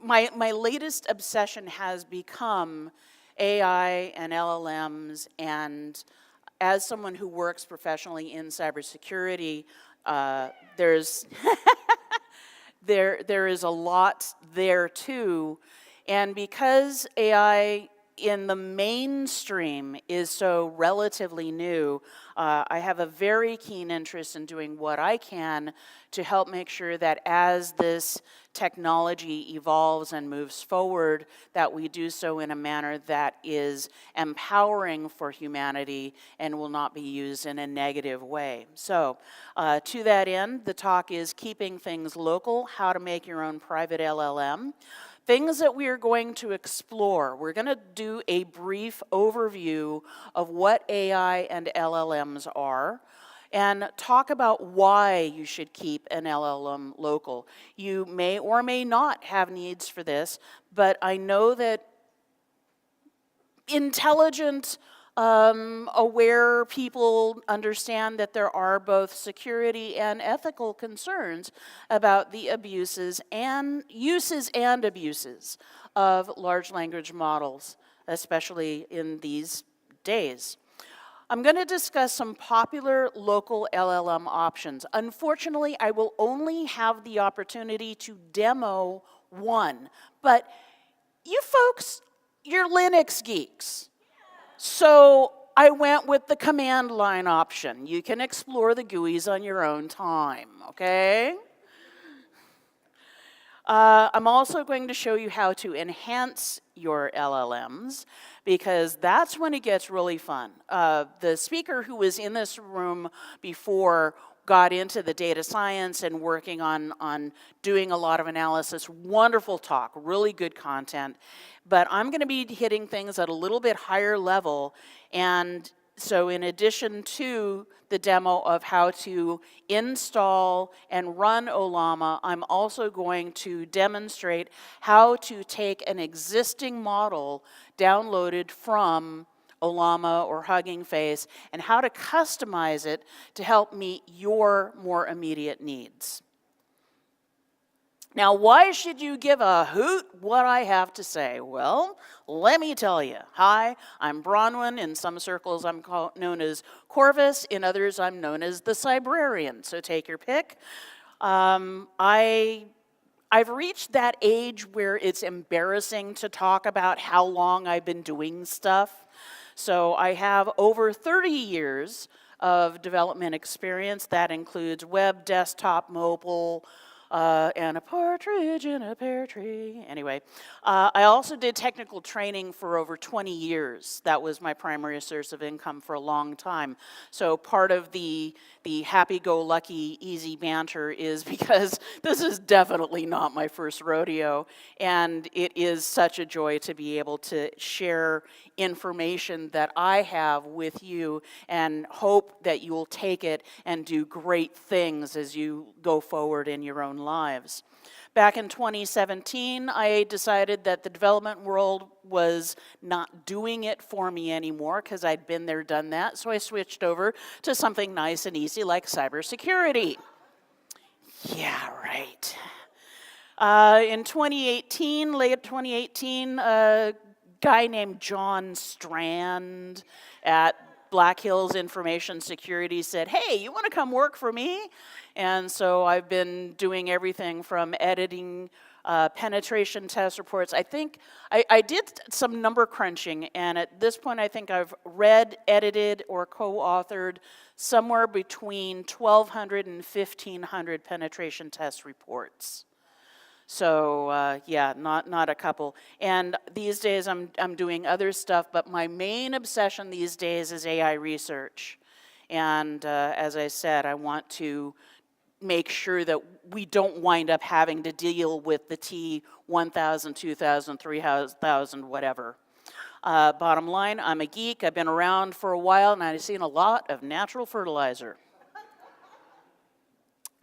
my latest obsession has become AI and LLMs, and as someone who works professionally in cybersecurity, there's there is a lot there too, and because AI in the mainstream is so relatively new, I have a very keen interest in doing what I can to help make sure that as this technology evolves and moves forward, that we do so in a manner that is empowering for humanity and will not be used in a negative way. So, to that end, the talk is Keeping Things Local, How to Make Your Own Private LLM. Things that we are going to explore. We're going to do a brief overview of what AI and LLMs are and talk about why you should keep an LLM local. You may or may not have needs for this, but I know that intelligent, aware people understand that there are both security and ethical concerns about the abuses and uses and abuses of large language models, especially in these days. I'm going to discuss some popular local LLM options. Unfortunately, I will only have the opportunity to demo one, but you folks, you're Linux geeks. So I went with the command line option. You can explore the GUIs on your own time, okay? I'm also going to show you how to enhance your LLMs, because that's when it gets really fun. The speaker who was in this room before got into the data science and working on doing a lot of analysis. Wonderful talk, really good content. But I'm going to be hitting things at a little bit higher level, and so in addition to the demo of how to install and run Ollama, I'm also going to demonstrate how to take an existing model downloaded from Ollama or Hugging Face and how to customize it to help meet your more immediate needs. Now, why should you give a hoot what I have to say? Well, let me tell you. Hi, I'm Bronwen. In some circles, I'm known as Corvus. In others, I'm known as the Cybrarian. So take your pick. I've reached that age where it's embarrassing to talk about how long I've been doing stuff. So I have over 30 years of development experience. That includes web, desktop, mobile, and a partridge in a pear tree. Anyway, I also did technical training for over 20 years. That was my primary source of income for a long time. So part of the happy-go-lucky, easy banter is because this is definitely not my first rodeo, and it is such a joy to be able to share information that I have with you and hope that you will take it and do great things as you go forward in your own lives. Back in 2017, I decided that the development world was not doing it for me anymore because I'd been there, done that, so I switched over to something nice and easy like cybersecurity. Yeah, right. In 2018, late 2018, a guy named John Strand at Black Hills Information Security said, hey, you want to come work for me? And so I've been doing everything from editing penetration test reports. I think I did some number crunching, and at this point I think I've read, edited, or co-authored somewhere between 1,200 and 1,500 penetration test reports. So yeah, not a couple. And these days I'm doing other stuff, but my main obsession these days is AI research. And as I said, I want to make sure that we don't wind up having to deal with the T1000, 2000, 3000, whatever. Bottom line, I'm a geek. I've been around for a while, and I've seen a lot of natural fertilizer.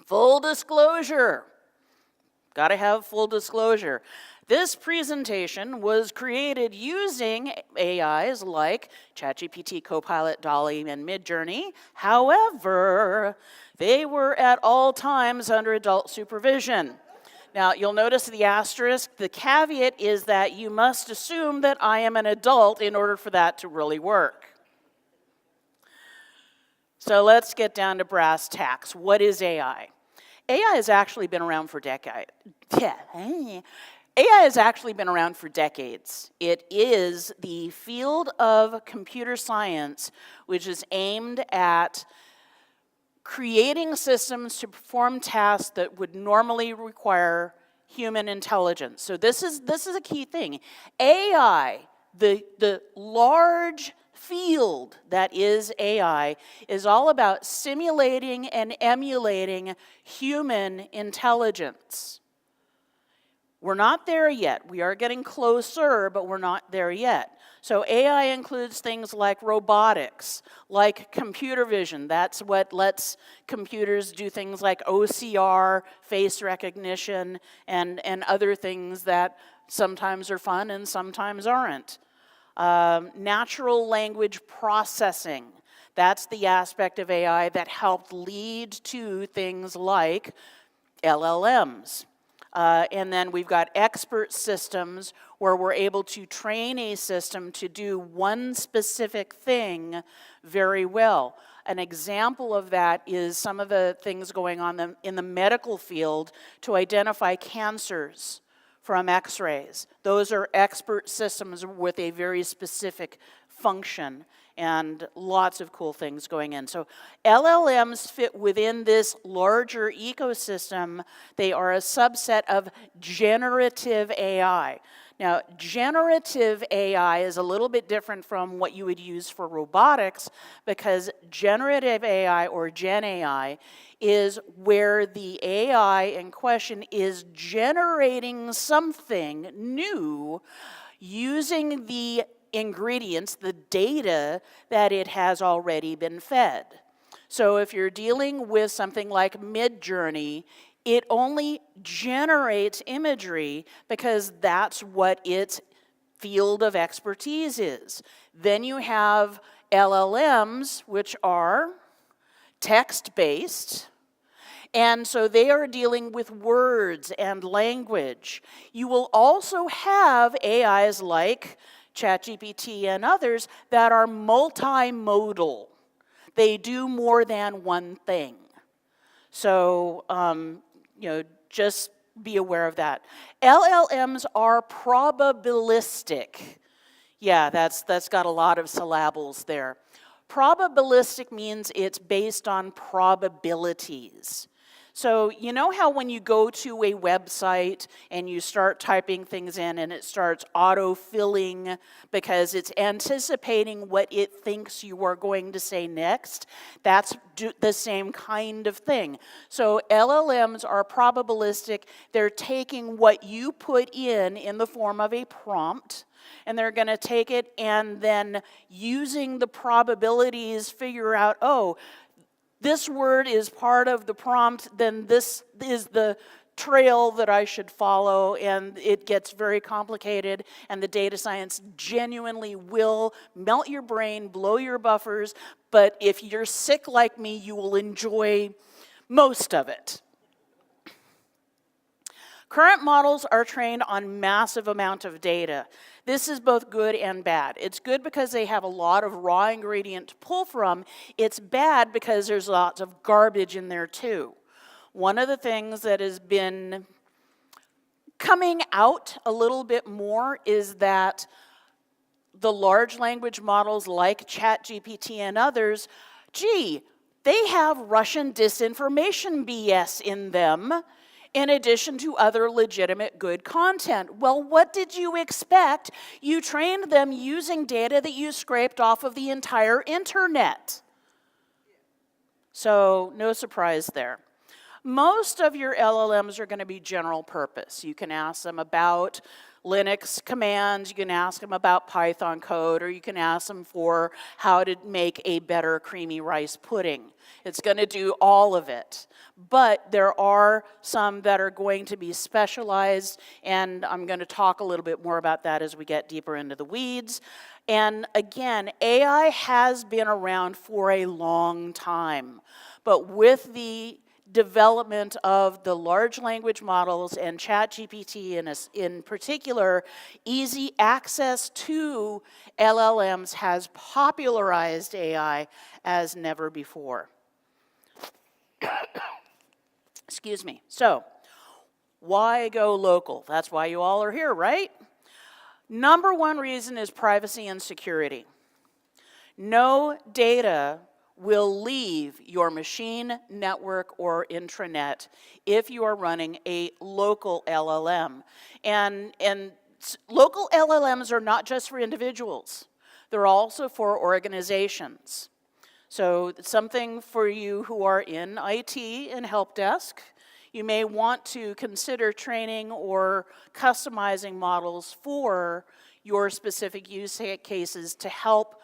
Full disclosure. Got to have full disclosure. This presentation was created using AIs like ChatGPT, Copilot, DALL-E, and Midjourney. However, they were at all times under adult supervision. Now, you'll notice the asterisk. The caveat is that you must assume that I am an adult in order for that to really work. So let's get down to brass tacks. What is AI? AI has actually been around for decades. AI has actually been around for decades. It is the field of computer science which is aimed at creating systems to perform tasks that would normally require human intelligence. So this is a key thing. AI, the large field that is AI, is all about simulating and emulating human intelligence. We're not there yet. We are getting closer, but we're not there yet. So AI includes things like robotics, like computer vision. That's what lets computers do things like OCR, face recognition, and other things that sometimes are fun and sometimes aren't. Natural language processing. That's the aspect of AI that helped lead to things like LLMs. And then we've got expert systems where we're able to train a system to do one specific thing very well. An example of that is some of the things going on in the medical field to identify cancers from x-rays. Those are expert systems with a very specific function and lots of cool things going in. So LLMs fit within this larger ecosystem. They are a subset of generative AI. Now, generative AI is a little bit different from what you would use for robotics because generative AI or Gen AI is where the AI in question is generating something new using the ingredients, the data that it has already been fed. So if you're dealing with something like Midjourney, it only generates imagery because that's what its field of expertise is. Then you have LLMs, which are text-based, and so they are dealing with words and language. You will also have AIs like ChatGPT and others that are multimodal. They do more than one thing. So, just be aware of that. LLMs are probabilistic. Yeah, that's got a lot of syllables there. Probabilistic means it's based on probabilities. So you know how when you go to a website and you start typing things in and it starts auto-filling because it's anticipating what it thinks you are going to say next? That's the same kind of thing. So LLMs are probabilistic. They're taking what you put in the form of a prompt, and they're going to take it and then using the probabilities figure out, oh, this word is part of the prompt, then this is the trail that I should follow, and it gets very complicated, and the data science genuinely will melt your brain, blow your buffers, but if you're sick like me, you will enjoy most of it. Current models are trained on massive amount of data. This is both good and bad. It's good because they have a lot of raw ingredient to pull from. It's bad because there's lots of garbage in there too. One of the things that has been coming out a little bit more is that the large language models like ChatGPT and others, they have Russian disinformation BS in them, in addition to other legitimate good content. Well, what did you expect? You trained them using data that you scraped off of the entire internet. So, no surprise there. Most of your LLMs are going to be general purpose. You can ask them about Linux commands, you can ask them about Python code, or you can ask them for how to make a better creamy rice pudding. It's going to do all of it. But there are some that are going to be specialized, and I'm going to talk a little bit more about that as we get deeper into the weeds. And again, AI has been around for a long time, but with the development of the large language models and ChatGPT in particular, easy access to LLMs has popularized AI as never before. Excuse me. So, why go local? That's why you all are here, right? Number one reason is privacy and security. No data will leave your machine, network, or intranet if you are running a local LLM. And local LLMs are not just for individuals. They're also for organizations. So something for you who are in IT and help desk, you may want to consider training or customizing models for your specific use cases to help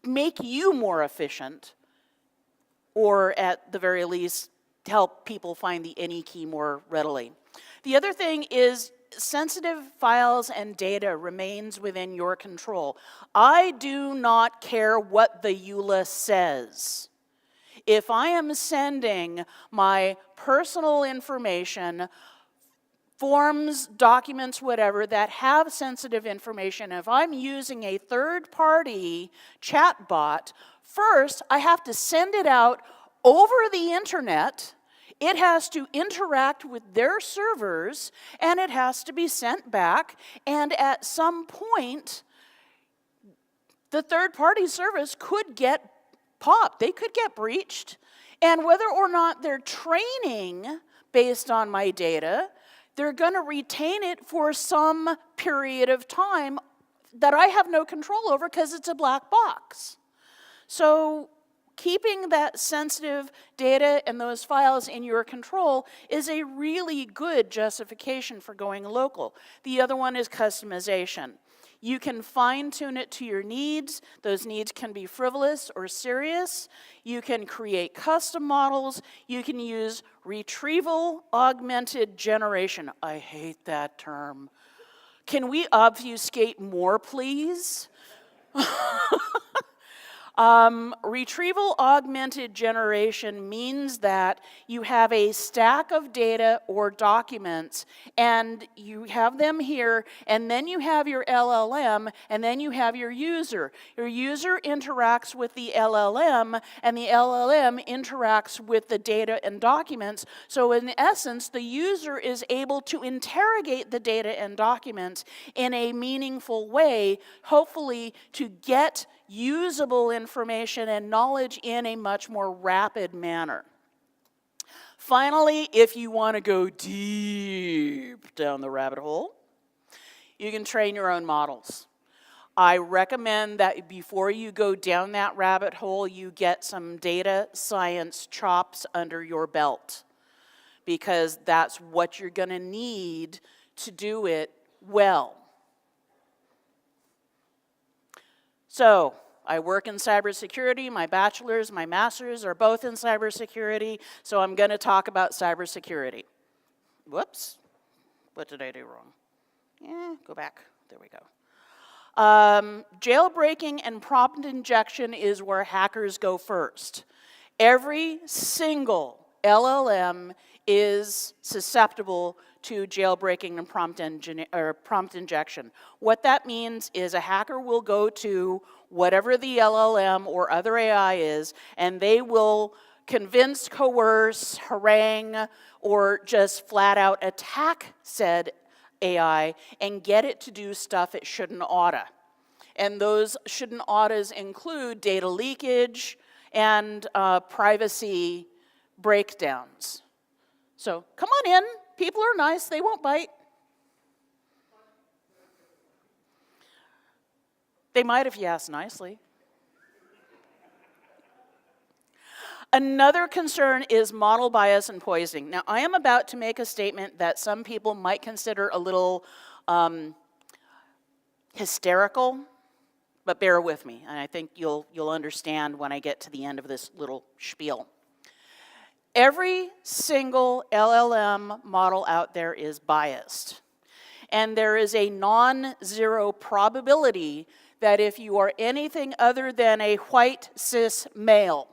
make you more efficient, or at the very least, help people find the any key more readily. The other thing is sensitive files and data remains within your control. I do not care what the EULA says. If I am sending my personal information, forms, documents, whatever, that have sensitive information, if I'm using a third-party chatbot, first I have to send it out over the internet, it has to interact with their servers, and it has to be sent back, and at some point, the third-party service could get popped, they could get breached, and whether or not they're training based on my data, they're going to retain it for some period of time that I have no control over because it's a black box. So keeping that sensitive data and those files in your control is a really good justification for going local. The other one is customization. You can fine-tune it to your needs. Those needs can be frivolous or serious. You can create custom models. You can use retrieval augmented generation. I hate that term. Can we obfuscate more, please? Retrieval augmented generation means that you have a stack of data or documents and you have them here, and then you have your LLM, and then you have your user. Your user interacts with the LLM, and the LLM interacts with the data and documents. So in essence, the user is able to interrogate the data and documents in a meaningful way, hopefully to get usable information and knowledge in a much more rapid manner. Finally, if you want to go deep down the rabbit hole, you can train your own models. I recommend that before you go down that rabbit hole, you get some data science chops under your belt, because that's what you're going to need to do it well. So, I work in cybersecurity. My bachelor's, my master's are both in cybersecurity, so I'm going to talk about cybersecurity. Whoops. What did I do wrong? Go back. There we go. Jailbreaking and prompt injection is where hackers go first. Every single LLM is susceptible to jailbreaking and prompt injection. What that means is a hacker will go to whatever the LLM or other AI is, and they will convince, coerce, harangue, or just flat out attack said AI and get it to do stuff it shouldn't oughta. And those shouldn't oughtas include data leakage and privacy breakdowns. So come on in. People are nice. They won't bite. They might if you ask nicely. Another concern is model bias and poisoning. Now, I am about to make a statement that some people might consider a little hysterical, but bear with me, and I think you'll understand when I get to the end of this little spiel. Every single LLM model out there is biased, and there is a non-zero probability that if you are anything other than a white cis male,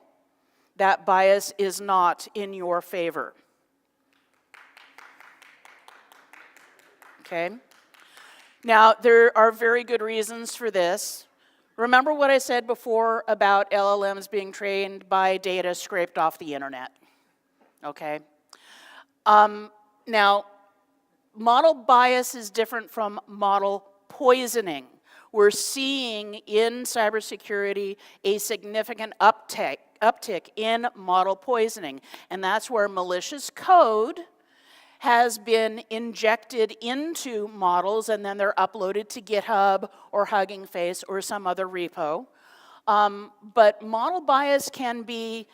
that bias is not in your favor. Okay? Now, there are very good reasons for this. Remember what I said before about LLMs being trained by data scraped off the internet, okay? Now, model bias is different from model poisoning. We're seeing in cybersecurity a significant uptick in model poisoning, and that's where malicious code has been injected into models, and then they're uploaded to GitHub or Hugging Face or some other repo. But model bias can be,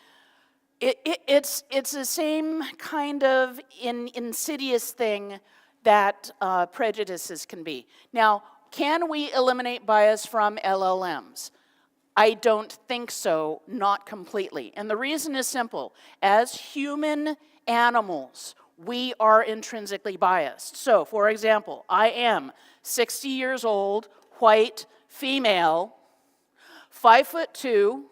it's the same kind of insidious thing that prejudices can be. Now, can we eliminate bias from LLMs? I don't think so, not completely. And the reason is simple. As human animals, we are intrinsically biased. So, for example, I am 60 years old, white, female, 5'2",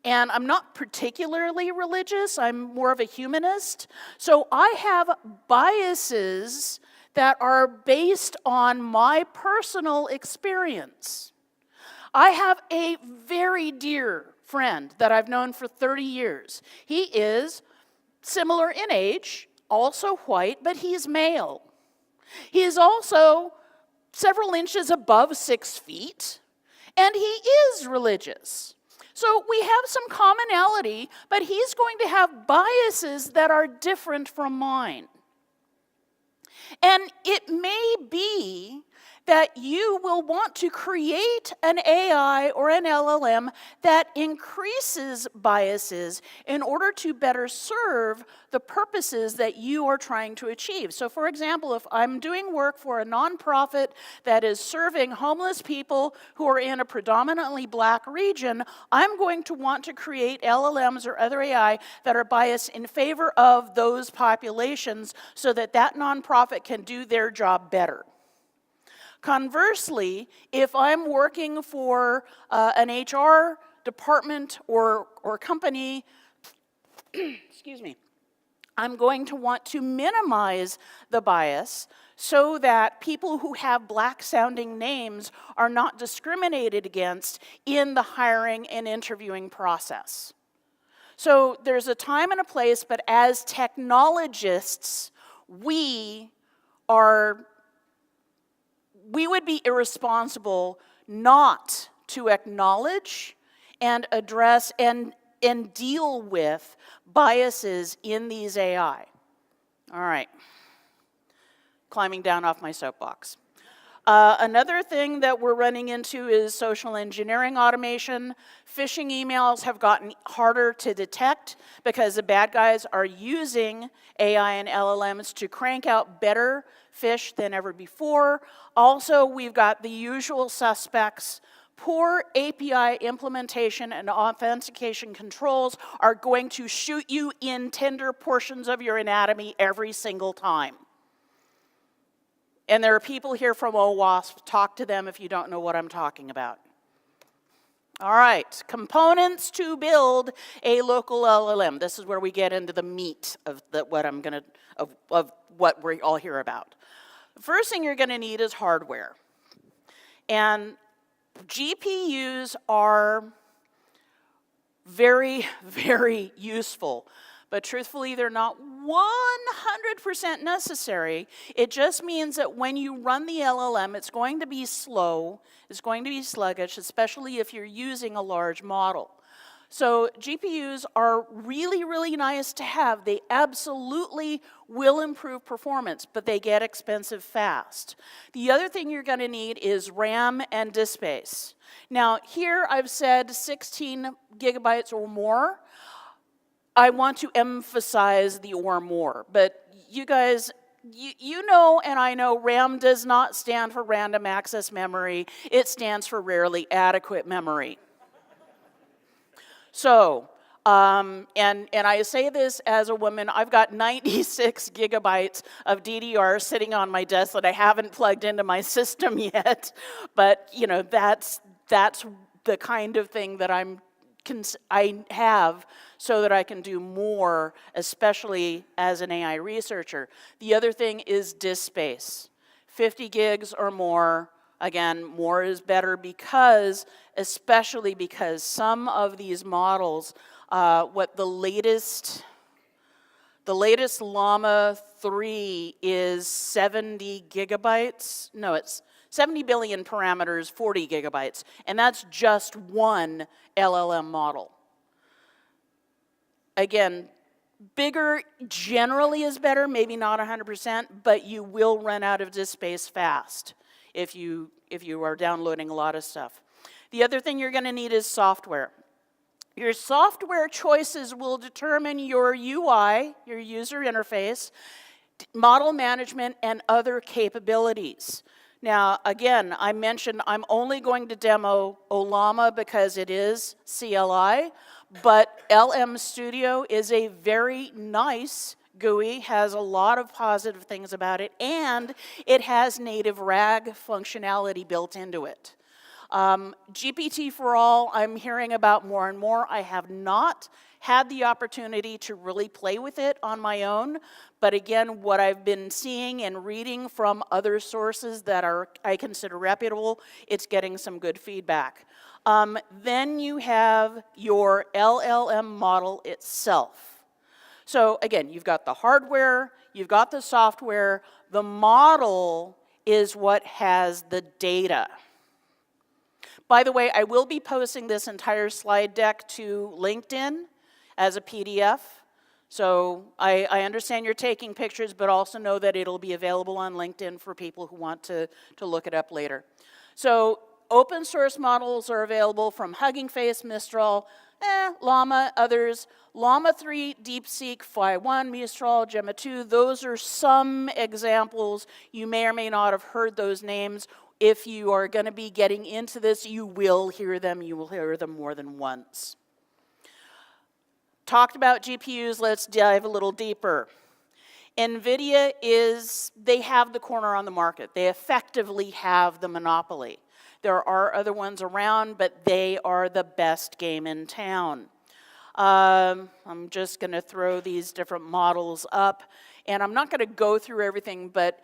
and I'm not particularly religious. I'm more of a humanist. So I have biases that are based on my personal experience. I have a very dear friend that I've known for 30 years. He is similar in age, also white, but he's male. He is also several inches above 6 feet, and he is religious. So we have some commonality, but he's going to have biases that are different from mine. And it may be that you will want to create an AI or an LLM that increases biases in order to better serve the purposes that you are trying to achieve. So for example, if I'm doing work for a nonprofit that is serving homeless people who are in a predominantly black region, I'm going to want to create LLMs or other AI that are biased in favor of those populations so that that nonprofit can do their job better. Conversely, if I'm working for an HR department or company, excuse me, I'm going to want to minimize the bias so that people who have black-sounding names are not discriminated against in the hiring and interviewing process. So there's a time and a place, but as technologists, we would be irresponsible not to acknowledge and address and deal with biases in these AI. All right, climbing down off my soapbox. Another thing that we're running into is social engineering automation. Phishing emails have gotten harder to detect because the bad guys are using AI and LLMs to crank out better phish than ever before. Also, we've got the usual suspects. Poor API implementation and authentication controls are going to shoot you in tender portions of your anatomy every single time. And there are people here from OWASP. Talk to them if you don't know what I'm talking about. All right, components to build a local LLM. This is where we get into the meat of what we all hear about. The first thing you're going to need is hardware. And GPUs are very, very useful. But truthfully, they're not 100% necessary. It just means that when you run the LLM, it's going to be slow, it's going to be sluggish, especially if you're using a large model. So GPUs are really, really nice to have. They absolutely will improve performance, but they get expensive fast. The other thing you're going to need is RAM and disk space. Now, here I've said 16 gigabytes or more. I want to emphasize the or more, but you guys, you know and I know RAM does not stand for random access memory. It stands for rarely adequate memory. So, and I say this as a woman, I've got 96 gigabytes of DDR sitting on my desk that I haven't plugged into my system yet, but you know, that's the kind of thing that I'm I have so that I can do more, especially as an AI researcher. The other thing is disk space. 50 gigs or more. Again, more is better because, especially because some of these models, what the latest Llama 3 is 70 gigabytes. No, it's 70 billion parameters, 40 gigabytes. And that's just one LLM model. Again, bigger generally is better, maybe not 100%, but you will run out of disk space fast if you are downloading a lot of stuff. The other thing you're going to need is software. Your software choices will determine your UI, your user interface, model management, and other capabilities. Now, again, I mentioned I'm only going to demo Ollama because it is CLI, but LM Studio is a very nice GUI, has a lot of positive things about it, and it has native RAG functionality built into it. GPT for all, I'm hearing about more and more. I have not had the opportunity to really play with it on my own, but again, what I've been seeing and reading from other sources that I consider reputable, it's getting some good feedback. Then you have your LLM model itself. So again, you've got the hardware, you've got the software, the model is what has the data. By the way, I will be posting this entire slide deck to LinkedIn as a PDF. So I understand you're taking pictures, but also know that it'll be available on LinkedIn for people who want to look it up later. So open source models are available from Hugging Face, Mistral, Llama, others. Llama 3, DeepSeek, Phi 1, Mistral, Gemma 2, those are some examples. You may or may not have heard those names. If you are going to be getting into this, you will hear them. You will hear them more than once. Talked about GPUs, let's dive a little deeper. NVIDIA they have the corner on the market. They effectively have the monopoly. There are other ones around, but they are the best game in town. I'm just going to throw these different models up, and I'm not going to go through everything, but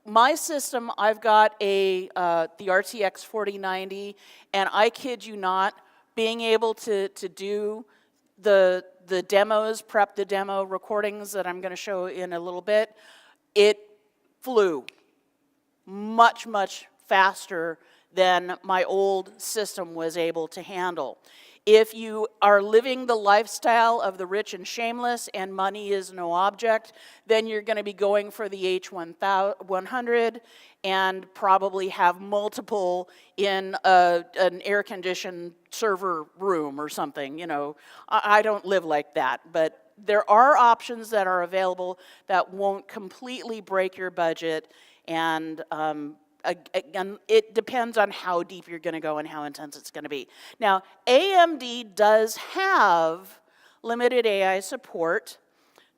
my system, I've got the RTX 4090, and I kid you not, being able to do the demos, prep the demo recordings that I'm going to show in a little bit, it flew much, much faster than my old system was able to handle. If you are living the lifestyle of the rich and shameless and money is no object, then you're going to be going for the H100 and probably have multiple in an air-conditioned server room or something. I don't live like that, but there are options that are available that won't completely break your budget, and again, it depends on how deep you're going to go and how intense it's going to be. Now, AMD does have limited AI support.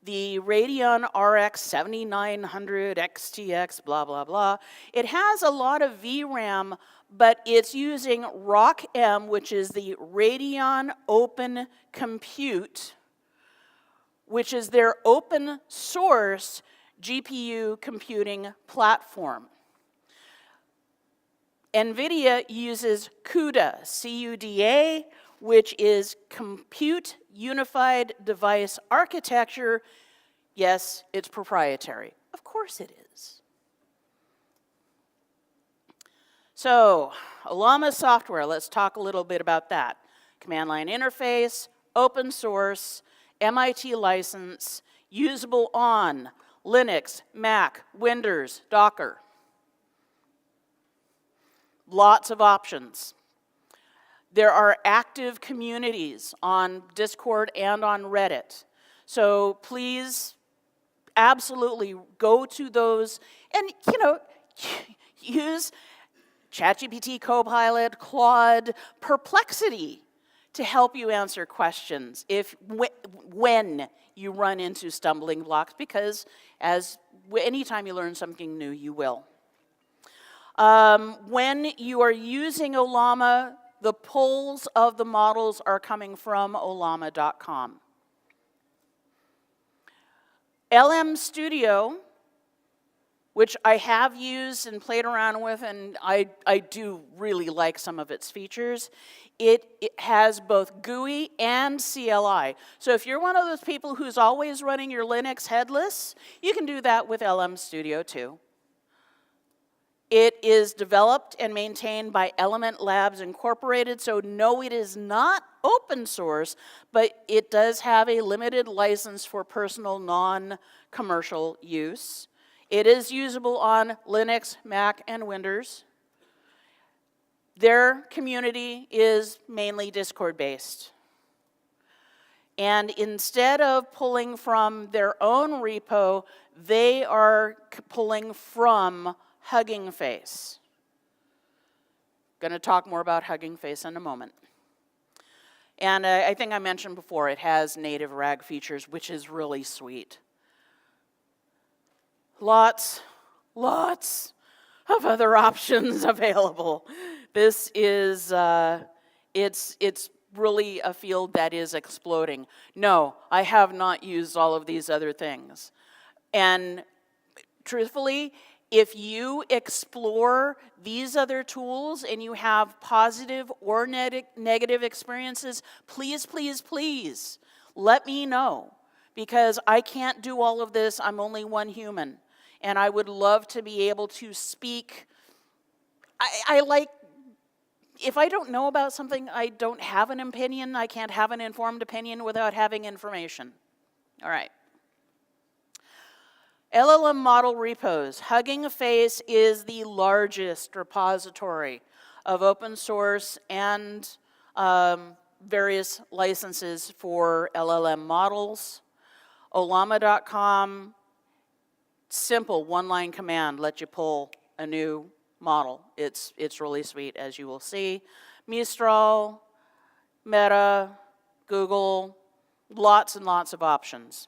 The Radeon RX 7900 XTX, blah, blah, blah. It has a lot of VRAM, but it's using ROCm, which is the Radeon Open Compute, which is their open source GPU computing platform. NVIDIA uses CUDA, C-U-D-A, which is Compute Unified Device Architecture. Yes, it's proprietary. Of course it is. So, Ollama software, let's talk a little bit about that. Command line interface, open source, MIT license, usable on Linux, Mac, Windows, Docker. Lots of options. There are active communities on Discord and on Reddit. So please, absolutely go to those and, use ChatGPT, Copilot, Claude, Perplexity to help you answer questions when you run into stumbling blocks, because anytime you learn something new, you will. When you are using Ollama, the polls of the models are coming from Ollama.com. LM Studio, which I have used and played around with, and I do really like some of its features. It has both GUI and CLI. So if you're one of those people who's always running your Linux headless, you can do that with LM Studio too. It is developed and maintained by Element Labs Incorporated, so no, it is not open source, but it does have a limited license for personal non-commercial use. It is usable on Linux, Mac, and Windows. Their community is mainly Discord-based. And instead of pulling from their own repo, they are pulling from Hugging Face. Going to talk more about Hugging Face in a moment. And I think I mentioned before, it has native RAG features, which is really sweet. Lots of other options available. This is, it's really a field that is exploding. No, I have not used all of these other things. And truthfully, if you explore these other tools and you have positive or negative experiences, please, please, please let me know, because I can't do all of this. I'm only one human, and I would love to be able to speak. I like, if I don't know about something, I don't have an opinion. I can't have an informed opinion without having information. All right. LLM model repos. Hugging Face is the largest repository of open source and various licenses for LLM models. Ollama.com, simple one-line command, let you pull a new model. It's really sweet, as you will see. Mistral, Meta, Google, lots and lots of options.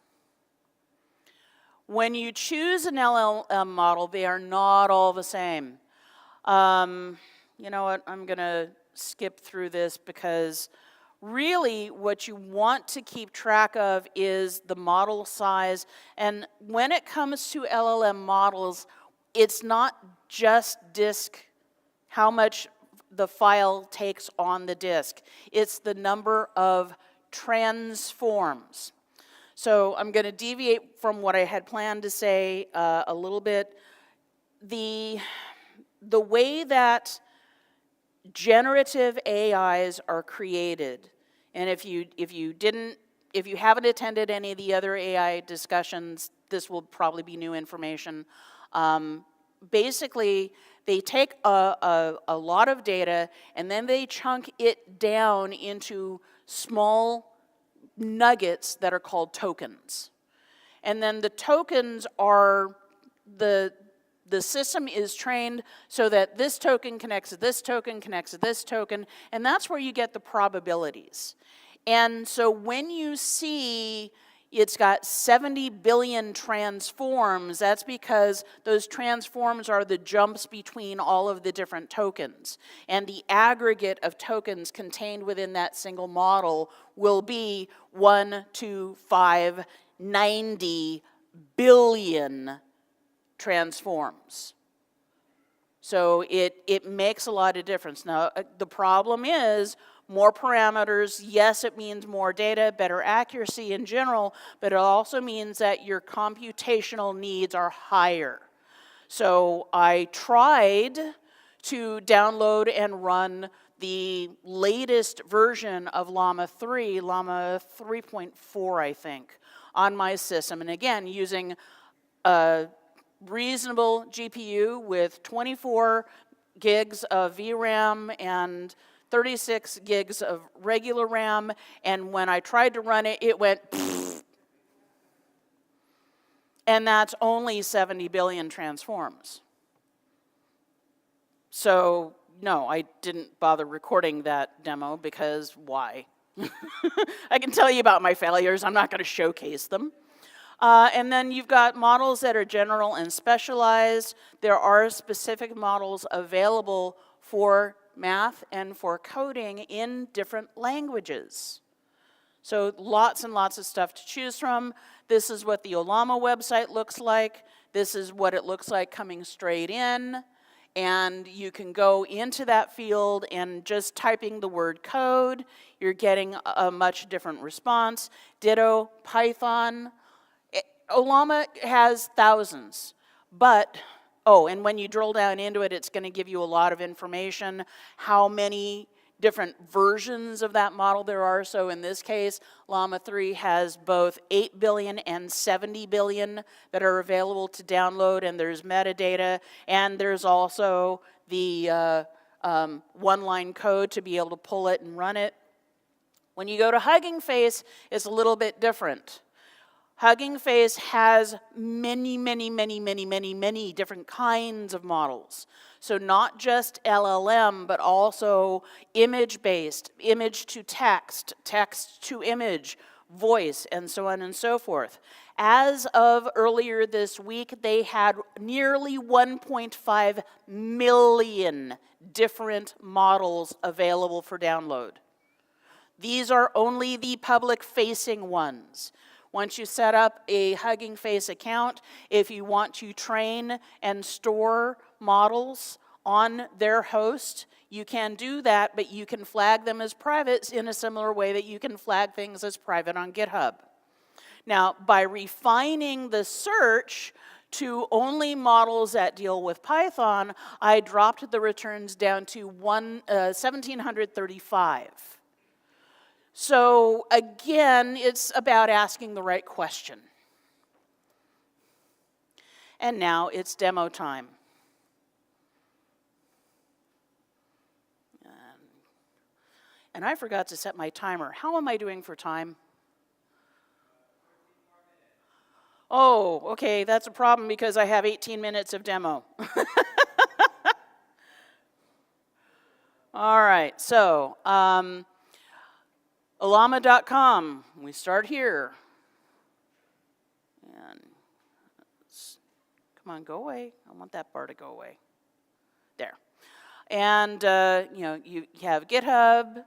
When you choose an LLM model, they are not all the same. You know what, I'm gonna skip through this because really what you want to keep track of is the model size. And when it comes to LLM models, it's not just disk, how much the file takes on the disk. It's the number of transforms. So I'm going to deviate from what I had planned to say a little bit. The way that generative AIs are created, and if you haven't attended any of the other AI discussions, this will probably be new information. Basically, they take a lot of data and then they chunk it down into small nuggets that are called tokens. And then the tokens are, the system is trained so that this token connects to this token, connects to this token, and that's where you get the probabilities. And so when you see it's got 70 billion transforms, that's because those transforms are the jumps between all of the different tokens. And the aggregate of tokens contained within that single model will be 1, 2, 5, 90 billion transforms. So it makes a lot of difference. Now, the problem is, more parameters, yes, it means more data, better accuracy in general, but it also means that your computational needs are higher. So I tried to download and run the latest version of Llama 3, Llama 3.4, I think, on my system. And again, using a reasonable GPU with 24 gigs of VRAM and 36 gigs of regular RAM, and when I tried to run it, it went pfft. And that's only 70 billion transforms. So no, I didn't bother recording that demo because why? I can tell you about my failures, I'm not going to showcase them. And then you've got models that are general and specialized. There are specific models available for math and for coding in different languages. So lots and lots of stuff to choose from. This is what the Ollama website looks like. This is what it looks like coming straight in. And you can go into that field and just typing the word code, you're getting a much different response. Ditto Python. Ollama has thousands, but, oh, and when you drill down into it, it's going to give you a lot of information, how many different versions of that model there are. So in this case, Llama 3 has both 8 billion and 70 billion that are available to download, and there's metadata, and there's also the one-line code to be able to pull it and run it. When you go to Hugging Face, it's a little bit different. Hugging Face has many different kinds of models. So not just LLM, but also image-based, image to text, text to image, voice, and so on and so forth. As of earlier this week, they had nearly 1.5 million different models available for download. These are only the public-facing ones. Once you set up a Hugging Face account, if you want to train and store models on their host, you can do that, but you can flag them as private in a similar way that you can flag things as private on GitHub. Now, by refining the search to only models that deal with Python, I dropped the returns down to 1,735. So again, it's about asking the right question. And now it's demo time. And I forgot to set my timer. How am I doing for time? Oh, okay, that's a problem because I have 18 minutes of demo. All right, so Ollama.com, we start here. And come on, go away. I want that bar to go away. There. And you have GitHub.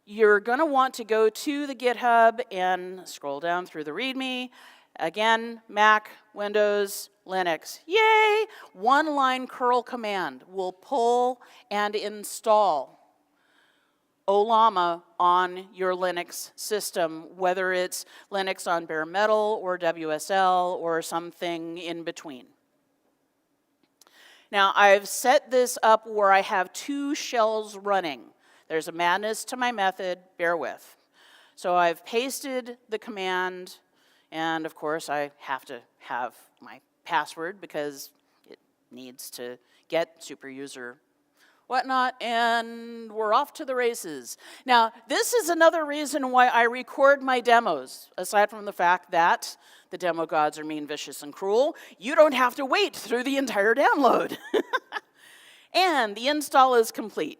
You're going to want to go to the GitHub and scroll down through the README. Again, Mac, Windows, Linux. Yay! One-line curl command will pull and install Ollama on your Linux system, whether it's Linux on bare metal or WSL or something in between. Now, I've set this up where I have 2 shells running. There's a madness to my method, bear with. So I've pasted the command, and of course I have to have my password because it needs to get super user whatnot, and we're off to the races. Now, this is another reason why I record my demos, aside from the fact that the demo gods are mean, vicious, and cruel. You don't have to wait through the entire download. And the install is complete.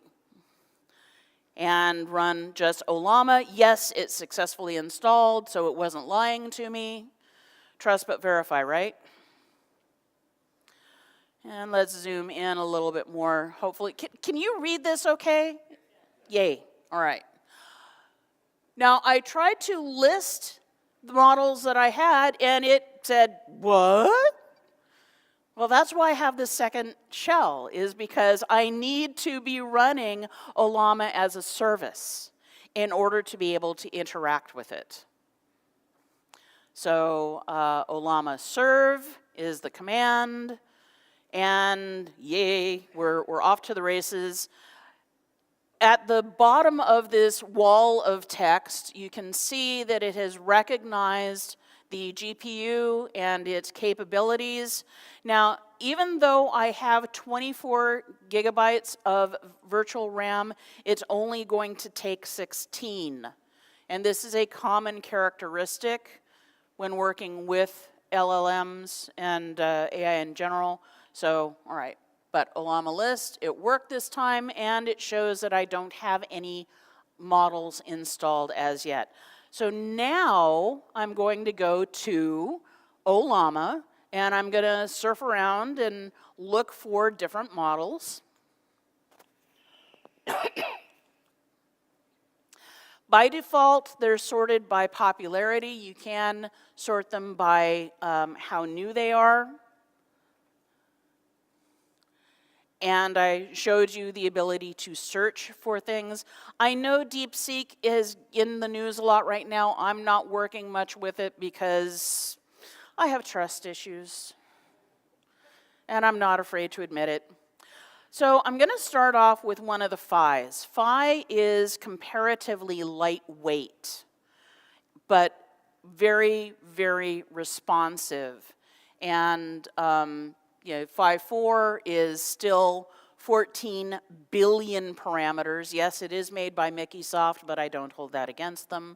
And run just Ollama. Yes, it's successfully installed, so it wasn't lying to me. Trust but verify, right? And let's zoom in a little bit more, hopefully. Can you read this okay? Yay, all right. Now, I tried to list the models that I had, and it said, what? Well, that's why I have the second shell, is because I need to be running Ollama as a service in order to be able to interact with it. So Ollama serve is the command, and yay, we're off to the races. At the bottom of this wall of text, you can see that it has recognized the GPU and its capabilities. Now, even though I have 24 gigabytes of virtual RAM, it's only going to take 16. And this is a common characteristic when working with LLMs and AI in general. So, all right, but Ollama list, it worked this time, and it shows that I don't have any models installed as yet. So now I'm going to go to Ollama, and I'm going to surf around and look for different models. By default, they're sorted by popularity. You can sort them by how new they are. And I showed you the ability to search for things. I know DeepSeek is in the news a lot right now. I'm not working much with it because I have trust issues. And I'm not afraid to admit it. So I'm going to start off with one of the Phi's. Phi is comparatively lightweight, but very, very responsive. And Phi 4 is still 14 billion parameters. Yes, it is made by Mickeysoft, but I don't hold that against them.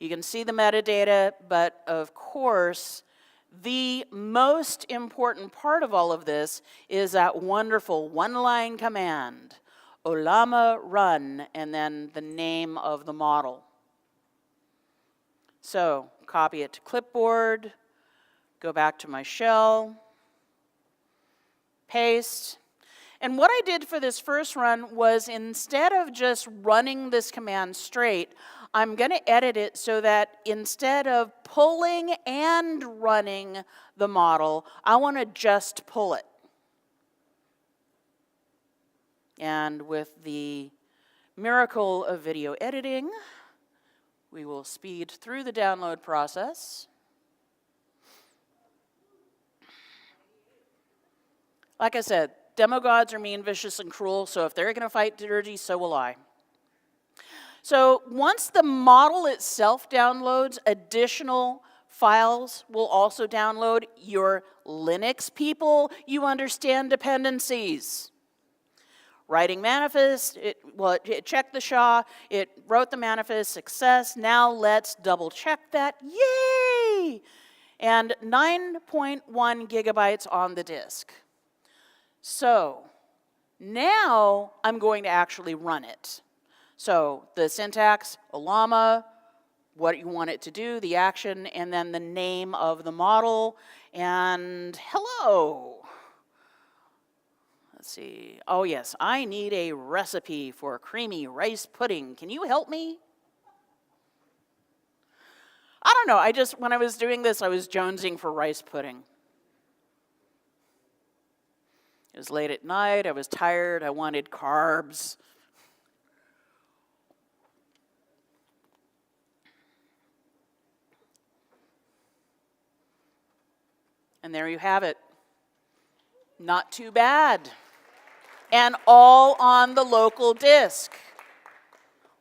You can see the metadata, but of course, the most important part of all of this is that wonderful one-line command, Ollama run, and then the name of the model. So, copy it to clipboard, go back to my shell, paste. And what I did for this first run was, instead of just running this command straight, I'm going to edit it so that instead of pulling and running the model, I want to just pull it. And with the miracle of video editing, we will speed through the download process. Like I said, demogods are mean, vicious, and cruel, so if they're going to fight dirty, so will I. So once the model itself downloads, additional files will also download. Your Linux people, you understand dependencies. Writing manifest, it checked the SHA, it wrote the manifest, success. Now let's double check that, yay! And 9.1 gigabytes on the disk. So now I'm going to actually run it. So the syntax, Ollama, what you want it to do, the action, and then the name of the model, and hello. Let's see. Oh yes, I need a recipe for creamy rice pudding. Can you help me? I don't know, when I was doing this, I was jonesing for rice pudding. It was late at night, I was tired, I wanted carbs. And there you have it. Not too bad. And all on the local disk.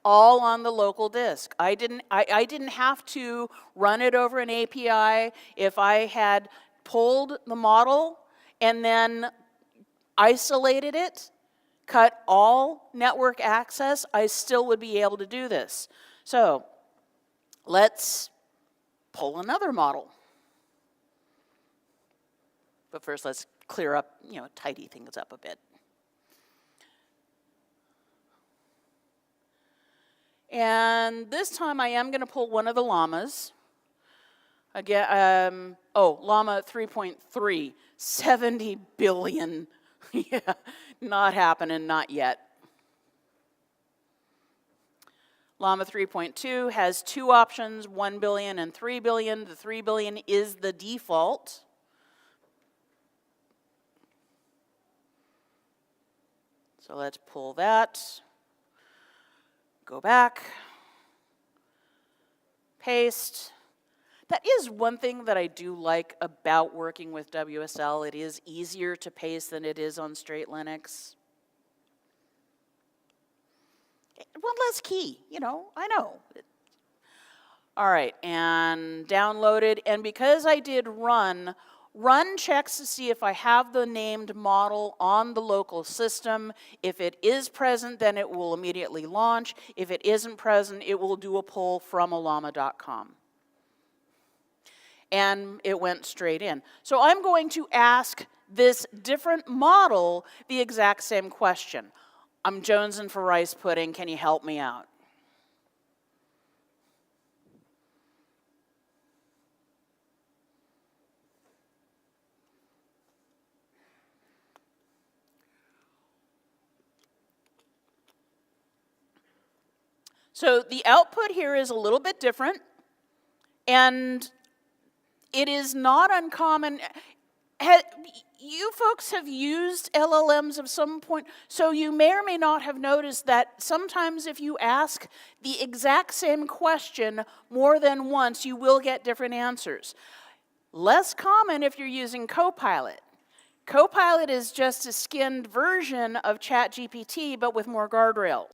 All on the local disk. I didn't have to run it over an API. If I had pulled the model and then isolated it, cut all network access, I still would be able to do this. So let's pull another model. But first, let's clear up, tidy things up a bit. And this time I am going to pull one of the llamas. Again, llama 3.3, 70 billion. Yeah, not happening, not yet. Llama 3.2 has two options, 1 billion and 3 billion. The 3 billion is the default. So let's pull that, go back, paste. That is one thing that I do like about working with WSL. It is easier to paste than it is on straight Linux. One less key, I know. All right, and downloaded. And because I did run checks to see if I have the named model on the local system. If it is present, then it will immediately launch. If it isn't present, it will do a pull from ollama.com. And it went straight in. So I'm going to ask this different model the exact same question. I'm jonesing for rice pudding, can you help me out? So the output here is a little bit different, and it is not uncommon. You folks have used LLMs at some point, so you may or may not have noticed that sometimes if you ask the exact same question more than once, you will get different answers. Less common if you're using Copilot. Copilot is just a skinned version of ChatGPT, but with more guardrails.